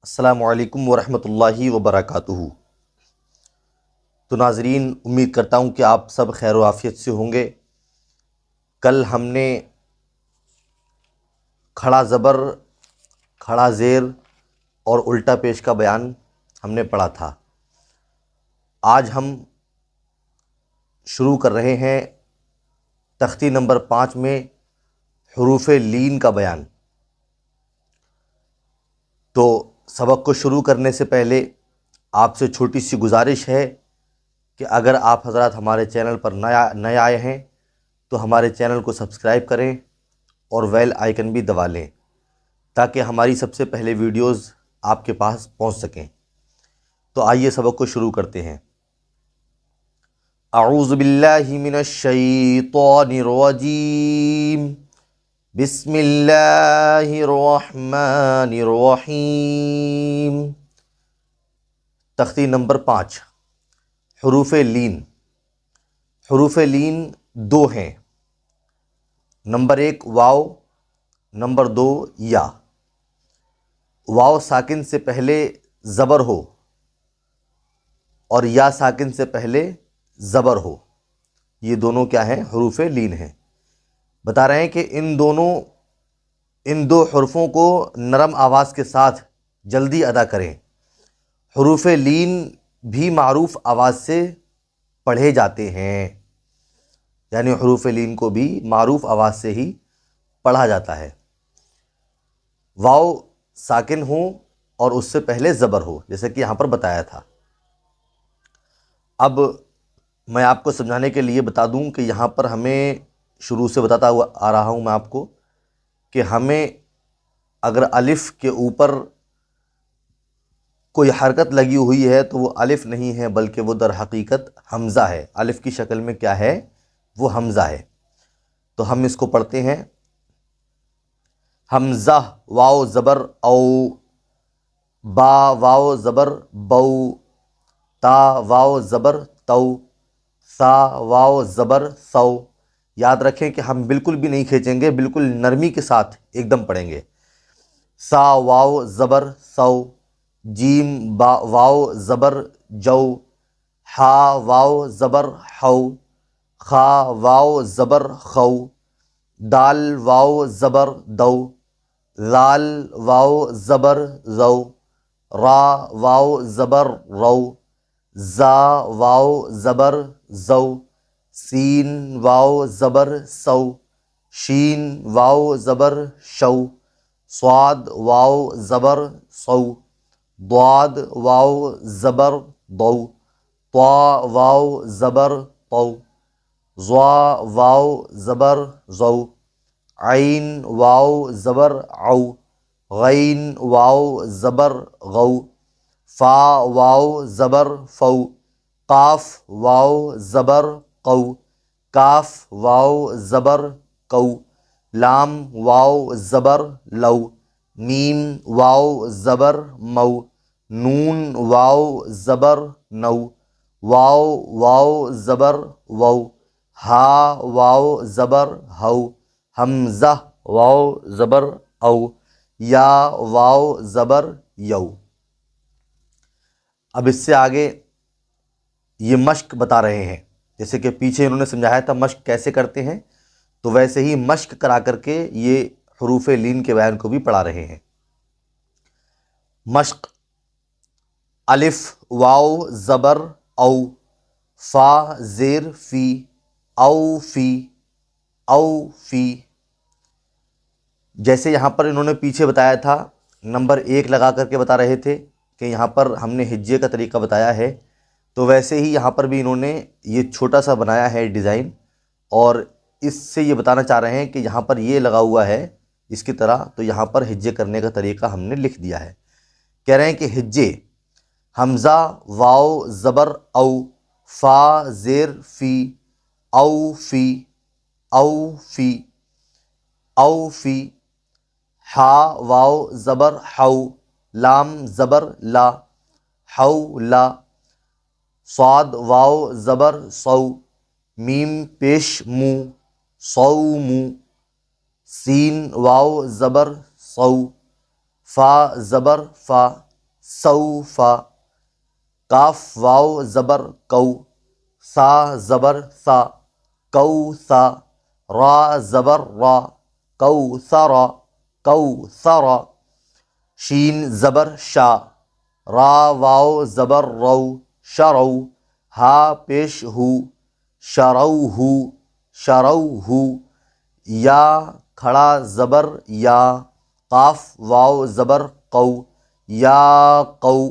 السلام علیکم ورحمۃ اللہ وبرکاتہ۔ تو ناظرین، امید کرتا ہوں کہ آپ سب خیر و عافیت سے ہوں گے۔ کل ہم نے کھڑا زبر، کھڑا زیر اور الٹا پیش کا بیان ہم نے پڑھا تھا۔ آج ہم شروع کر رہے ہیں تختی نمبر 5 میں حروف لین کا بیان۔ تو سبق کو شروع کرنے سے پہلے آپ سے چھوٹی سی گزارش ہے کہ اگر آپ حضرات ہمارے چینل پر نئے آئے ہیں تو ہمارے چینل کو سبسکرائب کریں اور بیل آئیکن بھی دبا لیں تاکہ ہماری سب سے پہلے ویڈیوز آپ کے پاس پہنچ سکیں۔ تو آئیے سبق کو شروع کرتے ہیں۔ اعوذ باللہ من الشیطان الرجیم، بسم اللہ الرحمن الرحیم۔ تختی نمبر 5، حروف لین۔ حروف لین 2 ہیں، نمبر 1 واو، نمبر 2 یا۔ واو ساکن سے پہلے زبر ہو اور یا ساکن سے پہلے زبر ہو، یہ دونوں کیا ہیں؟ حروف لین ہیں۔ بتا رہے ہیں کہ ان دو حرفوں کو نرم آواز کے ساتھ جلدی ادا کریں۔ حروف لین بھی معروف آواز سے پڑھے جاتے ہیں، یعنی حروف لین کو بھی معروف آواز سے ہی پڑھا جاتا ہے۔ واو ساکن ہو اور اس سے پہلے زبر ہو، جیسے کہ یہاں پر بتایا تھا۔ اب میں آپ کو سمجھانے کے لیے بتا دوں کہ یہاں پر ہمیں شروع سے بتاتا ہوا آ رہا ہوں میں آپ کو کہ ہمیں اگر الف کے اوپر کوئی حرکت لگی ہوئی ہے تو وہ الف نہیں ہے بلکہ وہ در حقیقت حمزہ ہے۔ الف کی شکل میں کیا ہے؟ وہ حمزہ ہے۔ تو ہم اس کو پڑھتے ہیں۔ حمزہ، واو زبر او، با واو زبر بو، تا واو زبر تو، سا واو زبر سو۔ یاد رکھیں کہ ہم بالکل بھی نہیں کھینچیں گے، بالکل نرمی کے ساتھ ایک دم پڑھیں گے۔ سا واو زبر سو، جیم با واو زبر جو، ہا واو زبر ہو، خا واو زبر خو، دال واو زبر دو، لال واو زبر زو، را واو زبر رو، زا واو زبر زو، سین واو زبر سو، شین واو زبر شو، صاد واو زبر صو، ضاد واو زبر ضو، طا واو زبر طو، ظا واو زبر ظو، عین واو زبر عو، غین واو زبر غو، فا واو زبر فو، قاف واو زبر قو، کاف واو زبر کو، لام واو زبر لو، میم واو زبر مو، نون واو زبر نو، واو واو زبر وو، ہا واو زبر ہو، حمزہ واو زبر او، یا واو زبر یو۔ اب اس سے آگے یہ مشق بتا رہے ہیں، جیسے کہ پیچھے انہوں نے سمجھایا تھا مشق کیسے کرتے ہیں، تو ویسے ہی مشق کرا کر کے یہ حروف لین کے بیان کو بھی پڑھا رہے ہیں۔ مشق: الف واو زبر او، فا زیر فی، او فی، او فی۔ جیسے یہاں پر انہوں نے پیچھے بتایا تھا، نمبر 1 لگا کر کے بتا رہے تھے کہ یہاں پر ہم نے ہجے کا طریقہ بتایا ہے، تو ویسے ہی یہاں پر بھی انہوں نے یہ چھوٹا سا بنایا ہے ڈیزائن، اور اس سے یہ بتانا چاہ رہے ہیں کہ یہاں پر یہ لگا ہوا ہے اس کی طرح، تو یہاں پر ہجے کرنے کا طریقہ ہم نے لکھ دیا ہے۔ کہہ رہے ہیں کہ ہجے: حمزہ واو زبر او، فا زیر فی، او فی، او فی، او فی، ہا واو زبر ہو، لام زبر لا، ہو لا، صاد واو زبر صو، میم پیش مو، صو مو، سین واو زبر صو، فا زبر فا، سوفا، کاف واو زبر کو، سا زبر سا، کو سا، را زبر را، کو سرا، کو سرا، شین زبر شا، را واو زبر رو، شرو، ہا پیش ہو، شرو ہو، شرو ہو، یا کھڑا زبر یا، قاف واو زبر قو، یا قو،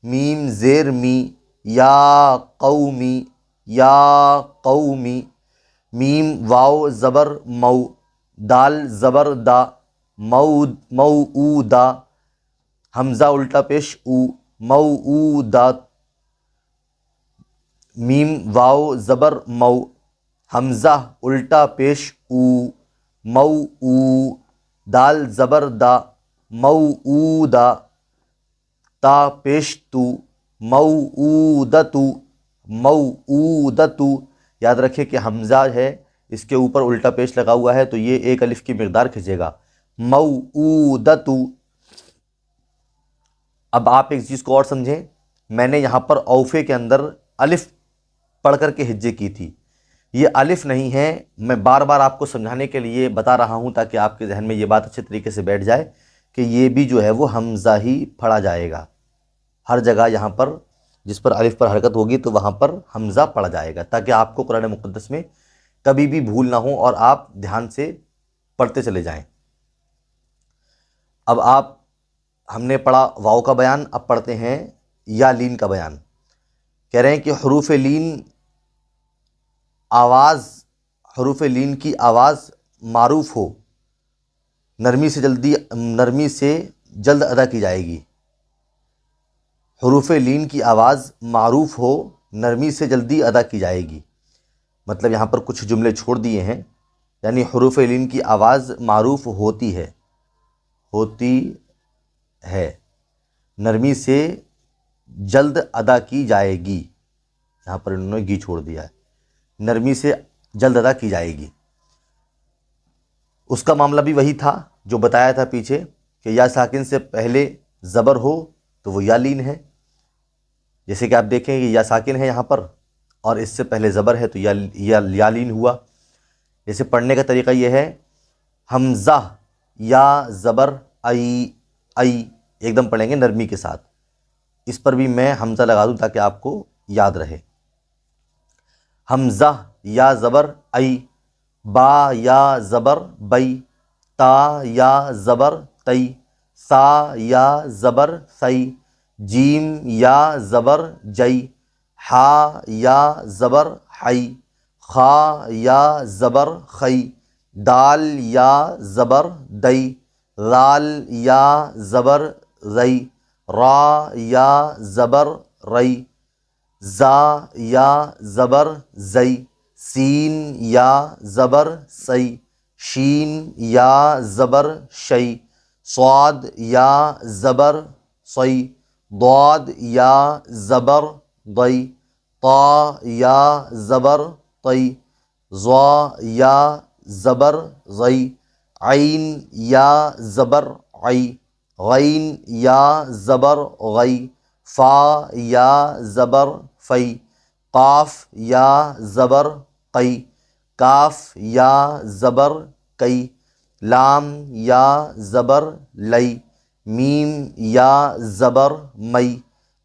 میم زیر می، یا قومی، یا قومی، میم واو زبر مو، دال زبر دا، موعودا، حمزہ الٹا پیش او، موعودا، میم واو زبر مو، حمزہ الٹا پیش او، موعو، دال زبر دا، موعودا، تا پیش تو، موعودتو، موعودتو۔ یاد رکھیں کہ حمزہ ہے اس کے اوپر الٹا پیش لگا ہوا ہے تو یہ ایک الف کی مقدار کھنچے گا، موعودتو۔ اب آپ ایک چیز کو اور سمجھیں، میں نے یہاں پر اوفے کے اندر الف پڑھ کر کے ہجے کی تھی، یہ الف نہیں ہے، میں بار بار آپ کو سمجھانے کے لیے بتا رہا ہوں تاکہ آپ کے ذہن میں یہ بات اچھے طریقے سے بیٹھ جائے کہ یہ بھی جو ہے وہ حمزہ ہی پڑھا جائے گا، ہر جگہ یہاں پر جس پر الف پر حرکت ہوگی تو وہاں پر حمزہ پڑھا جائے گا، تاکہ آپ کو قرآن مقدس میں کبھی بھی بھول نہ ہو اور آپ دھیان سے پڑھتے چلے جائیں۔ اب ہم نے پڑھا واو کا بیان، اب پڑھتے ہیں یا لین کا بیان۔ کہہ رہے ہیں کہ حروف لین کی آواز معروف ہو، نرمی سے جلد ادا کی جائے گی۔ حروف لین کی آواز معروف ہو، نرمی سے جلدی ادا کی جائے گی، مطلب یہاں پر کچھ جملے چھوڑ دیے ہیں، یعنی حروف لین کی آواز معروف ہوتی ہے، نرمی سے جلد ادا کی جائے گی، یہاں پر انہوں نے گی چھوڑ دیا ہے، نرمی سے جلد ادا کی جائے گی۔ اس کا معاملہ بھی وہی تھا جو بتایا تھا پیچھے کہ یا ساکن سے پہلے زبر ہو تو وہ یا لین ہے، جیسے کہ آپ دیکھیں کہ یا ساکن ہے یہاں پر اور اس سے پہلے زبر ہے تو یا لین ہوا۔ جیسے پڑھنے کا طریقہ یہ ہے، حمزہ یا زبر ای، ایک دم پڑھیں گے نرمی کے ساتھ، اس پر بھی میں حمزہ لگا دوں تاکہ آپ کو یاد رہے۔ حمزہ یا زبر ای، با یا زبر بئی، تا یا زبر تئی، سا یا زبر سی، جیم یا زبر جئی، ہا یا زبر حی، خا یا زبر خی، دال یا زبر دئی، رال یا زبر رئی، را یا زبر رئی، زا یا زبر زئی، سین یا زبر سی، شین یا زبر شی، صاد یا زبر صی، ضاد یا زبر ضی، طا یا زبر طی، ظا یا زبر ضی، عین یا زبر عی، غین یا زبر غی، فا یا زبر فی، قاف یا زبر قی، کاف یا زبر کئی، لام یا زبر لئی، میم یا زبر مئی،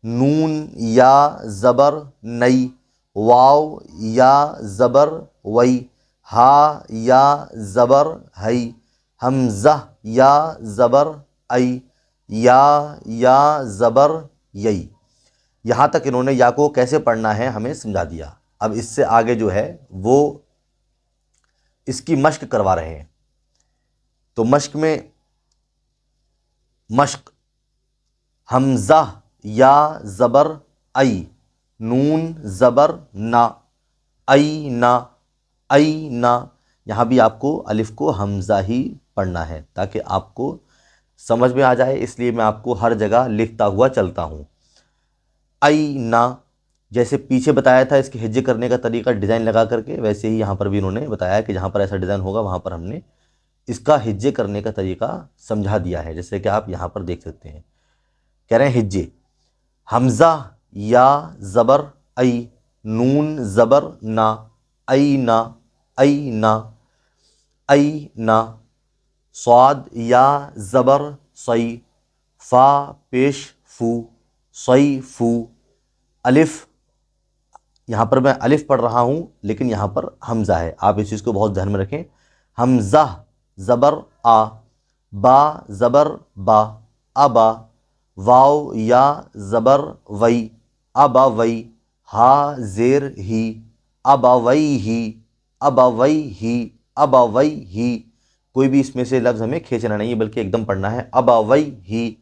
نون یا زبر نئی، واو یا زبر وئی، ہا یا زبر ہئی، حمزہ یا زبر ای، یا زبر یئی۔ یہاں تک انہوں نے یا کو کیسے پڑھنا ہے ہمیں سمجھا دیا۔ اب اس سے آگے جو ہے وہ اس کی مشق کروا رہے ہیں، تو مشق حمزہ یا زبر ای، نون زبر نا، ای نا، ای نا، یہاں بھی آپ کو الف کو حمزہ ہی پڑھنا ہے تاکہ آپ کو سمجھ میں آ جائے، اس لیے میں آپ کو ہر جگہ لکھتا ہوا چلتا ہوں۔ ای نا، جیسے پیچھے بتایا تھا اس کے ہجے کرنے کا طریقہ ڈیزائن لگا کر کے، ویسے ہی یہاں پر بھی انہوں نے بتایا کہ جہاں پر ایسا ڈیزائن ہوگا وہاں پر ہم نے اس کا ہجے کرنے کا طریقہ سمجھا دیا ہے، جیسے کہ آپ یہاں پر دیکھ سکتے ہیں کہہ رہے ہیں ہجے، حمزہ یا زبر ای، نون زبر نا، اینا اینا اینا، صاد یا زبر صی، فا پیش فو، صی فو، الف، یہاں پر میں الف پڑھ رہا ہوں لیکن یہاں پر حمزہ ہے، آپ اس چیز کو بہت ذہن میں رکھیں، حمزہ زبر آ، با زبر با، ابا، واو یا زبر وئی، ابا وئی، ہا زیر ہی، ابا وئی ہی، ابا وئی ہی، ابا وئی ہی، کوئی بھی اس میں سے لفظ ہمیں کھینچنا نہیں ہے بلکہ ایک دم پڑھنا ہے، ابا وئی ہی،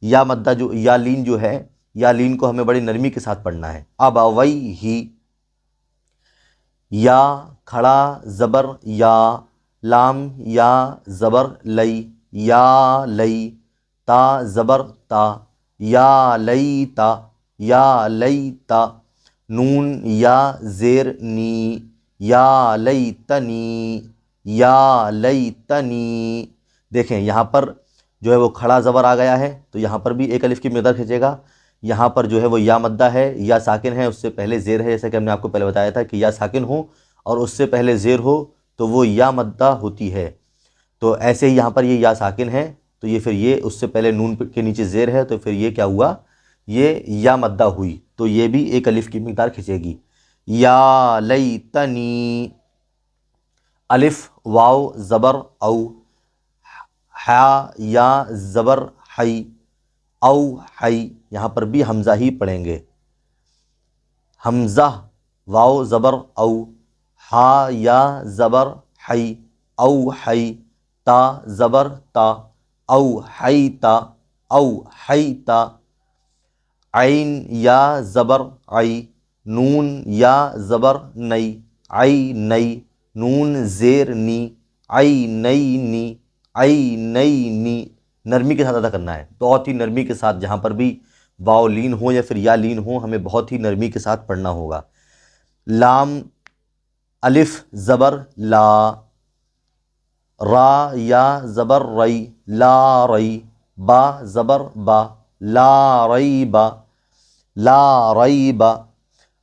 یا مدہ جو یا لین جو ہے، یا لین کو ہمیں بڑی نرمی کے ساتھ پڑھنا ہے، ابا وئی ہی، یا کھڑا زبر یا، لام یا زبر لئی، یا لئی، تا زبر تا، یا لئی تا، یا لئی تا، نون یا زیر نی، یا لئی تنی، یا لئی تنی، دیکھیں یہاں پر جو ہے وہ کھڑا زبر آ گیا ہے تو یہاں پر بھی ایک الف کی مقدار کھینچے گا، یہاں پر جو ہے وہ یا مدہ ہے، یا ساکن ہے، اس سے پہلے زیر ہے، جیسا کہ ہم نے آپ کو پہلے بتایا تھا کہ یا ساکن ہو اور اس سے پہلے زیر ہو تو وہ یا مدہ ہوتی ہے، تو ایسے ہی یہاں پر یہ یا ساکن ہے تو یہ پھر یہ اس سے پہلے نون کے نیچے زیر ہے تو پھر یہ کیا ہوا، یہ یا مدہ ہوئی، تو یہ بھی ایک الف کی مقدار کھینچے گی، یا لیتنی، الف واو زبر او، ہا یا زبر حی، او حی، یہاں پر بھی حمزہ ہی پڑھیں گے، حمزہ واو زبر او، ہا یا زبر حی، او حی، تا زبر تا، او حی تا، او حی تا، عین یا زبر عی، نون یا زبر نئی، عی نئی، نون زیر نی، عی نئی نی، عی نئی نی، نرمی کے ساتھ ادا کرنا ہے، بہت ہی نرمی کے ساتھ، جہاں پر بھی واو لین ہو یا پھر یا لین ہو ہمیں بہت ہی نرمی کے ساتھ پڑھنا ہوگا، لام الف زبر لا، را یا زبر رئی، لا رئی، با زبر با، لا ری با، لا ری با،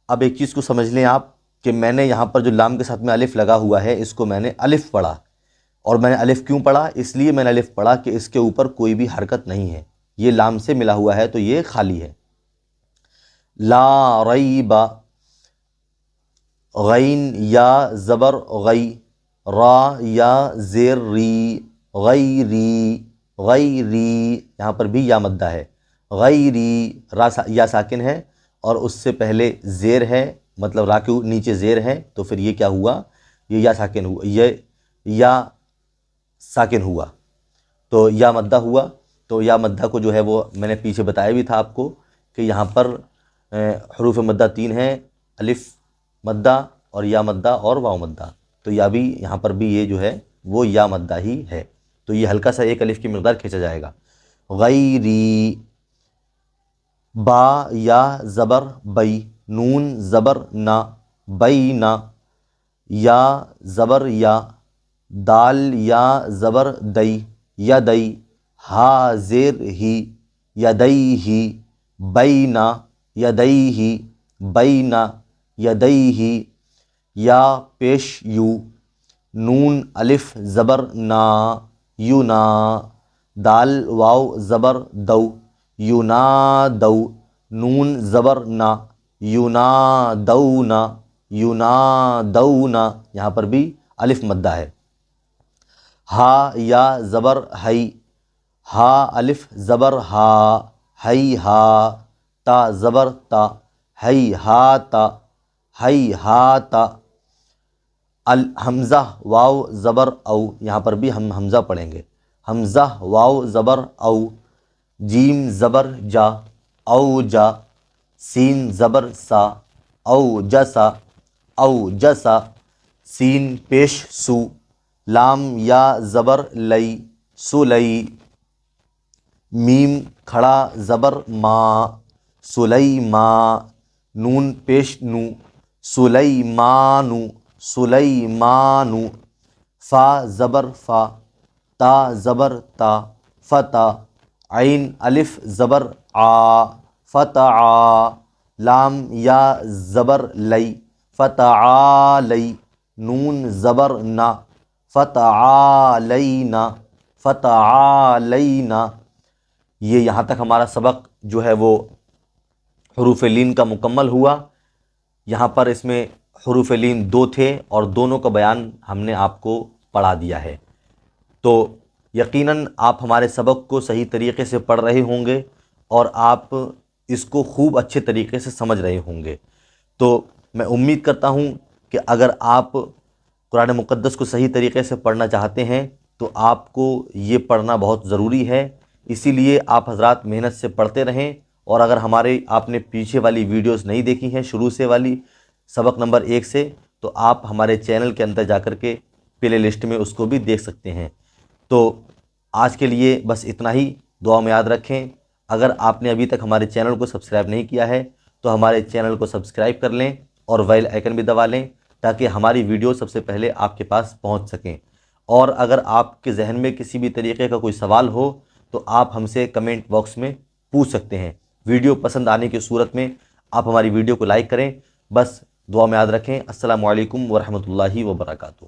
اب ایک چیز کو سمجھ لیں آپ کہ میں نے یہاں پر جو لام کے ساتھ میں الف لگا ہوا ہے اس کو میں نے الف پڑھا، اور میں نے الف کیوں پڑھا؟ اس لیے میں نے الف پڑھا کہ اس کے اوپر کوئی بھی حرکت نہیں ہے، یہ لام سے ملا ہوا ہے تو یہ خالی ہے، لا ریب، غین یا زبر غی، را یا زیر ری، غیری، غیری، یہاں پر بھی یا مدہ ہے، غیری، را یا ساکن ہے اور اس سے پہلے زیر ہے، مطلب را کے نیچے زیر ہے تو پھر یہ کیا ہوا، یہ یا ساکن ہوا، یہ یا ساکن ہوا تو یا مدہ ہوا، تو یا مدہ کو جو ہے وہ میں نے پیچھے بتایا بھی تھا آپ کو کہ یہاں پر حروف مدہ 3 ہیں، الف مدہ اور یا مدہ اور واو مدہ، تو یا بھی یہاں پر بھی یہ جو ہے وہ یا مدہ ہی ہے، تو یہ ہلکا سا ایک الف کی مقدار کھینچا جائے گا، غیری، با یا زبر بئی، نون زبر نا، بینا، یا زبر یا، دال یا زبر دئی، یدئی، ہا زیر ہی، یدئی، بینا، یدئی، بینا، یدئی، یا پیش یو، نون الف زبر نا، یونا، دال واو زبر دو، یونادو، نون زبر نا، یونادونا، یونادونا، یہاں پر بھی الف مدہ ہے، ہا یا زبر ہئی، ہا الف زبر ہا، ہئی ہا، تا زبر تا، ہئی ہا تا، ہئی ہا تا، حمزہ واو زبر او، یہاں پر بھی ہم حمزہ پڑھیں گے، حمزہ واو زبر او، جیم زبر جا، او جا، سین زبر سا، او جسا، او جسا، سین پیش سو، لام یا زبر لئی، سلئی، میم کھڑا زبر ما، سلیما، نون پیش نو، سلیمانو، سلیمانو، فا زبر فا، تا زبر تا، فتا، عین الف زبر فتع لام یا زبر لئی فتعالی نون زبر نا فتعالینا فتعالینا۔ یہ یہاں تک ہمارا سبق جو ہے وہ حروف لین کا مکمل ہوا۔ یہاں پر اس میں حروف لین 2 تھے اور دونوں کا بیان ہم نے آپ کو پڑھا دیا ہے۔ تو یقیناً آپ ہمارے سبق کو صحیح طریقے سے پڑھ رہے ہوں گے اور آپ اس کو خوب اچھے طریقے سے سمجھ رہے ہوں گے۔ تو میں امید کرتا ہوں کہ اگر آپ قرآن مقدس کو صحیح طریقے سے پڑھنا چاہتے ہیں تو آپ کو یہ پڑھنا بہت ضروری ہے۔ اسی لیے آپ حضرات محنت سے پڑھتے رہیں، اور اگر آپ نے پیچھے والی ویڈیوز نہیں دیکھی ہیں شروع سے والی سبق نمبر 1 سے، تو آپ ہمارے چینل کے اندر جا کر کے پلے لسٹ میں اس کو بھی دیکھ سکتے ہیں۔ تو آج کے لیے بس اتنا ہی، دعا میں یاد رکھیں۔ اگر آپ نے ابھی تک ہمارے چینل کو سبسکرائب نہیں کیا ہے تو ہمارے چینل کو سبسکرائب کر لیں اور بیل آئیکن بھی دبا لیں تاکہ ہماری ویڈیو سب سے پہلے آپ کے پاس پہنچ سکیں۔ اور اگر آپ کے ذہن میں کسی بھی طریقے کا کوئی سوال ہو تو آپ ہم سے کمنٹ باکس میں پوچھ سکتے ہیں۔ ویڈیو پسند آنے کی صورت میں آپ ہماری ویڈیو کو لائک کریں۔ بس دعا میں یاد رکھیں۔ السلام علیکم ورحمۃ اللہ وبرکاتہ۔